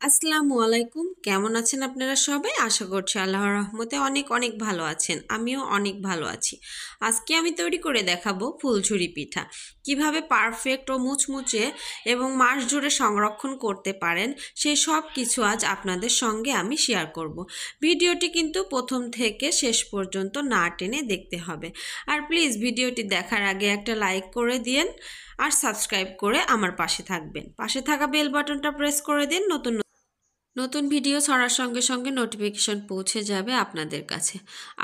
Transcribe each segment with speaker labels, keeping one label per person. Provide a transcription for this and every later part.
Speaker 1: আসসালামু আলাইকুম। কেমন আছেন আপনারা সবাই? আশা করছি আল্লাহর রহমতে অনেক অনেক ভালো আছেন। আমিও অনেক ভালো আছি। আজকে আমি তৈরি করে দেখাবো ফুলঝুরি পিঠা। কিভাবে পারফেক্ট ও মুচমুচে এবং মাস জুড়ে সংরক্ষণ করতে পারেন সেই সব কিছু আজ আপনাদের সঙ্গে আমি শেয়ার করব। ভিডিওটি কিন্তু প্রথম থেকে শেষ পর্যন্ত না টেনে দেখতে হবে। আর প্লিজ ভিডিওটি দেখার আগে একটা লাইক করে দিন আর সাবস্ক্রাইব করে আমার পাশে থাকবেন। পাশে থাকা বেল বাটনটা প্রেস করে দিন। নতুন নতুন ভিডিও ছাড়ার সঙ্গে সঙ্গে নোটিফিকেশন পৌঁছে যাবে আপনাদের কাছে।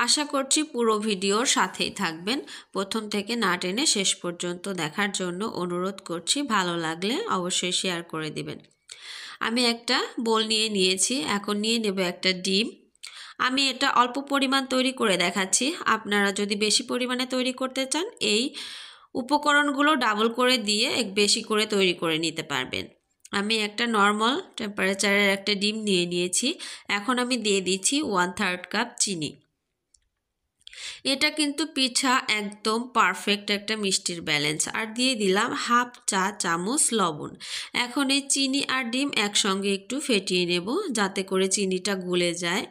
Speaker 1: আশা করছি পুরো ভিডিওর সাথেই থাকবেন। প্রথম থেকে না টেনে শেষ পর্যন্ত দেখার জন্য অনুরোধ করছি। ভালো লাগলে অবশ্যই শেয়ার করে দিবেন। আমি একটা বোল নিয়ে নিয়েছি। এখন নিয়ে নেব একটা ডিম। আমি এটা অল্প পরিমাণ তৈরি করে দেখাচ্ছি। আপনারা যদি বেশি পরিমাণে তৈরি করতে চান এই উপকরণগুলো ডাবল করে দিয়ে বেশি করে তৈরি করে নিতে পারবেন। আমি একটা নর্মাল টেম্পারেচারের একটা ডিম নিয়ে নিয়েছি। এখন আমি দিয়ে দিচ্ছি 1/3 কাপ চিনি। এটা কিন্তু পিঠা একদম পারফেক্ট একটা মিষ্টির ব্যালেন্স। আর দিয়ে দিলাম হাফ চা চামচ লবণ। এখন এই চিনি আর ডিম একসঙ্গে একটু ফেটিয়ে নেব যাতে করে চিনিটা গলে যায়।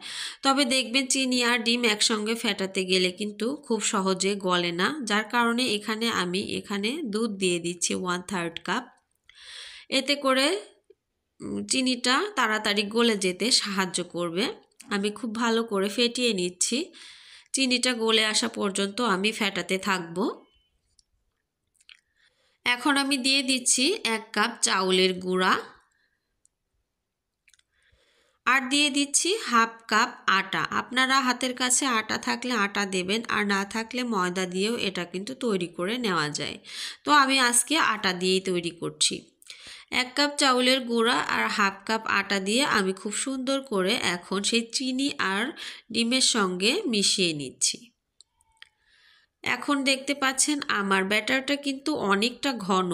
Speaker 1: তবে দেখবেন চিনি আর ডিম একসঙ্গে ফেটাতে গেলে কিন্তু খুব সহজে গলে না, যার কারণে আমি এখানে দুধ দিয়ে দিচ্ছি 1/3 কাপ। এতে করে চিনিটা তাড়াতাড়ি গলে যেতে সাহায্য করবে। আমি খুব ভালো করে ফেটিয়ে নিচ্ছি। চিনিটা গলে আসা পর্যন্ত আমি ফেটাতে থাকবো। এখন আমি দিয়ে দিচ্ছি 1 কাপ চাউলের গুঁড়া আর দিয়ে দিচ্ছি হাফ কাপ আটা। আপনারা হাতের কাছে আটা থাকলে আটা দেবেন, আর না থাকলে ময়দা দিয়েও এটা কিন্তু তৈরি করে নেওয়া যায়। তো আমি আজকে আটা দিয়েই তৈরি করছি। 1 কাপ চাউলের গুঁড়া আর হাফ কাপ আটা দিয়ে আমি খুব সুন্দর করে এখন সেই চিনি আর ডিমের সঙ্গে মিশিয়ে নিচ্ছি। এখন দেখতে পাচ্ছেন আমার ব্যাটারটা কিন্তু অনেকটা ঘন।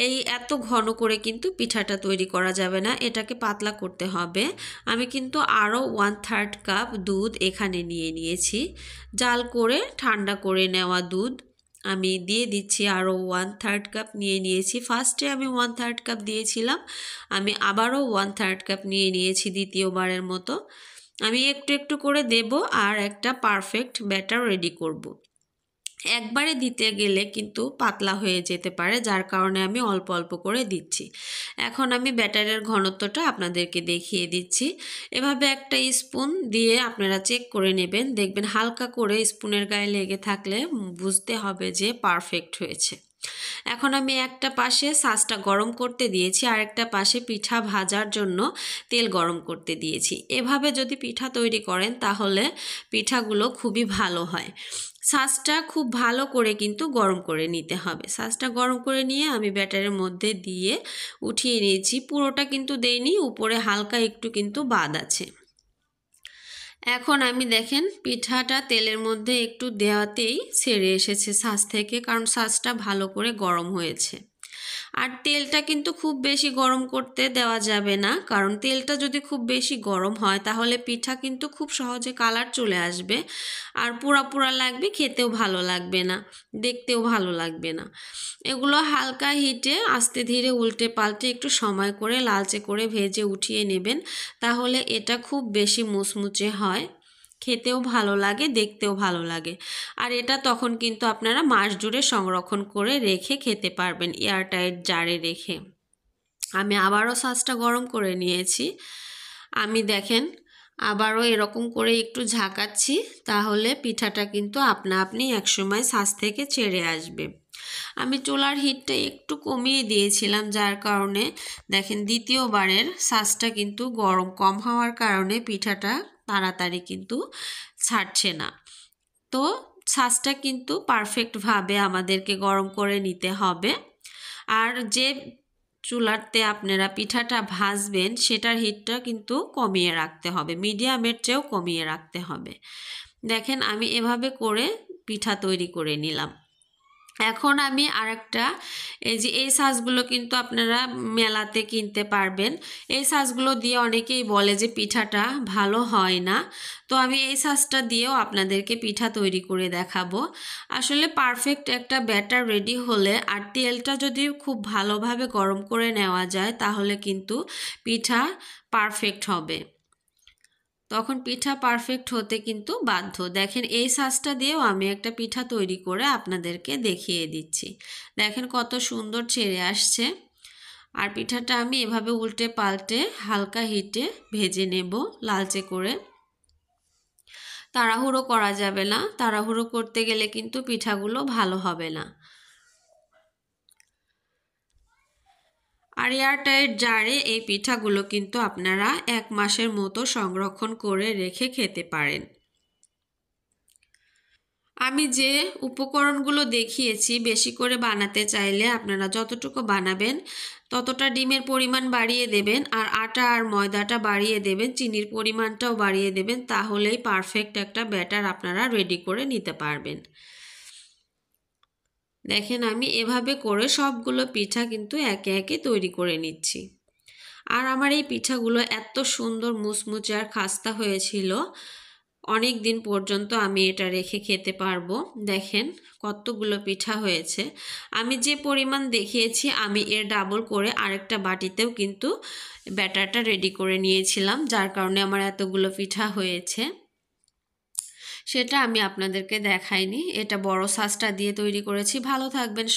Speaker 1: এই এত ঘন করে কিন্তু পিঠাটা তৈরি করা যাবে না, এটাকে পাতলা করতে হবে। আমি কিন্তু আরও 1/3 কাপ দুধ এখানে নিয়ে নিয়েছি। জাল করে ঠান্ডা করে নেওয়া দুধ আমি দিয়ে দিচ্ছি। আরও 1/3 কাপ নিয়ে নিয়েছি। ফার্স্টে আমি 1/3 কাপ দিয়েছিলাম, আমি আবারও 1/3 কাপ নিয়ে নিয়েছি দ্বিতীয়বারের মতো। আমি একটু একটু করে দেব আর একটা পারফেক্ট ব্যাটার রেডি করব। একবারে দিতে গেলে কিন্তু পাতলা হয়ে যেতে পারে, যার কারণে আমি অল্প অল্প করে দিচ্ছি। এখন আমি ব্যাটারের ঘনত্বটা আপনাদেরকে দেখিয়ে দিচ্ছি। এভাবে একটা স্পুন দিয়ে আপনারা চেক করে নেবেন। দেখবেন হালকা করে স্পুনের গায়ে লেগে থাকলে বুঝতে হবে যে পারফেক্ট হয়েছে। এখন আমি একটা পাশে সাজটা গরম করতে দিয়েছি, আর একটা পাশে পিঠা ভাজার জন্য তেল গরম করতে দিয়েছি। এভাবে যদি পিঠা তৈরি করেন তাহলে পিঠাগুলো খুবই ভালো হয়। সাজটা খুব ভালো করে কিন্তু গরম করে নিতে হবে। সাজটা গরম করে নিয়ে আমি ব্যাটারের মধ্যে দিয়ে উঠিয়ে নিয়েছি। পুরোটা কিন্তু দেইনি, উপরে হালকা একটু কিন্তু বাদ আছে। এখন আমি দেখেন পিঠাটা তেলের মধ্যে একটু দেওয়াতেই ছেড়ে এসেছে সাজ থেকে, কারণ সাজটা ভালো করে গরম হয়েছে। আর তেলটা কিন্তু খুব বেশি গরম করতে দেওয়া যাবে না, কারণ তেলটা যদি খুব বেশি গরম হয় তাহলে পিঠা কিন্তু খুব সহজে কালার চলে আসবে, আর পোড়া পোড়া লাগবে, খেতেও ভালো লাগবে না, দেখতেও ভালো লাগবে না। এগুলো হালকা হিটে আস্তে ধীরে উল্টে পাল্টে একটু সময় করে লালচে করে ভেজে উঠিয়ে নেবেন। তাহলে এটা খুব বেশি মুচমুচে হয়, খেতেও ভালো লাগে, দেখতেও ভালো লাগে। আর এটা তখন কিন্তু আপনারা মাস জুড়ে সংরক্ষণ করে রেখে খেতে পারবেন এয়ারটাইট জারে রেখে। আমি আবারও সাজটা গরম করে নিয়েছি। আমি দেখেন আবারও এরকম করে একটু ঝাঁকাচ্ছি, তাহলে পিঠাটা কিন্তু আপনা আপনি একসময় সাজ থেকে ছেড়ে আসবে। আমি চুলার হিটটা একটু কমিয়ে দিয়েছিলাম, যার কারণে দেখেন দ্বিতীয়বারের সাজটা কিন্তু গরম কম হওয়ার কারণে পিঠাটা তাড়াতাড়ি কিন্তু ছাড়ছে না। তো ছাঁচটা কিন্তু পারফেক্টভাবে আমাদেরকে গরম করে নিতে হবে। আর যে চুলাতে আপনারা পিঠাটা ভাজবেন সেটার হিটটা কিন্তু কমিয়ে রাখতে হবে, মিডিয়ামের চেয়েও কমিয়ে রাখতে হবে। দেখেন আমি এভাবে করে পিঠা তৈরি করে নিলাম। এখন আমি আরেকটা, এই যে এই সাজগুলো কিন্তু আপনারা মেলাতে কিনতে পারবেন। এই সাজগুলো দিয়ে অনেকেই বলে যে পিঠাটা ভালো হয় না, তো আমি এই সাজটা দিয়েও আপনাদেরকে পিঠা তৈরি করে দেখাবো। আসলে পারফেক্ট একটা ব্যাটার রেডি হলে আর তেলটা যদি খুব ভালোভাবে গরম করে নেওয়া যায় তাহলে কিন্তু পিঠা পারফেক্ট হবে। তখন পিঠা পারফেক্ট হতে কিন্তু বাধ্য। দেখেন এই সাজটা দিয়েও আমি একটা পিঠা তৈরি করে আপনাদেরকে দেখিয়ে দিচ্ছি। দেখেন কত সুন্দর ছেড়ে আসছে। আর পিঠাটা আমি এভাবে উল্টে পাল্টে হালকা হিটে ভেজে নেব লালচে করে। তাড়াহুড়ো করা যাবে না, তাড়াহুড়ো করতে গেলে কিন্তু পিঠাগুলো ভালো হবে না। আর এয়ারটাইট জারে এই পিঠাগুলো কিন্তু আপনারা 1 মাসের মতো সংরক্ষণ করে রেখে খেতে পারেন। আমি যে উপকরণগুলো দেখিয়েছি বেশি করে বানাতে চাইলে আপনারা যতটুকু বানাবেন ততটা ডিমের পরিমাণ বাড়িয়ে দেবেন, আর আটা আর ময়দাটা বাড়িয়ে দেবেন, চিনির পরিমাণটাও বাড়িয়ে দেবেন, তাহলেই পারফেক্ট একটা ব্যাটার আপনারা রেডি করে নিতে পারবেন। দেখেন আমি এভাবে করে সবগুলো পিঠা কিন্তু একে একে তৈরি করে নিচ্ছি। আর আমার এই পিঠাগুলো এত সুন্দর মুচমুচে আর খাস্তা হয়েছিল, অনেক দিন পর্যন্ত আমি এটা রেখে খেতে পারবো। দেখেন কতগুলো পিঠা হয়েছে। আমি যে পরিমাণ দেখিয়েছি আমি এর ডাবল করে আরেকটা বাটিতেও কিন্তু ব্যাটারটা রেডি করে নিয়েছিলাম, যার কারণে আমার এতগুলো পিঠা হয়েছে। সেটা আমি আপনাদেরকে দেখাইনি, এটা বড় সাজটা দিয়ে তৈরি করেছি। ভালো থাকবেন।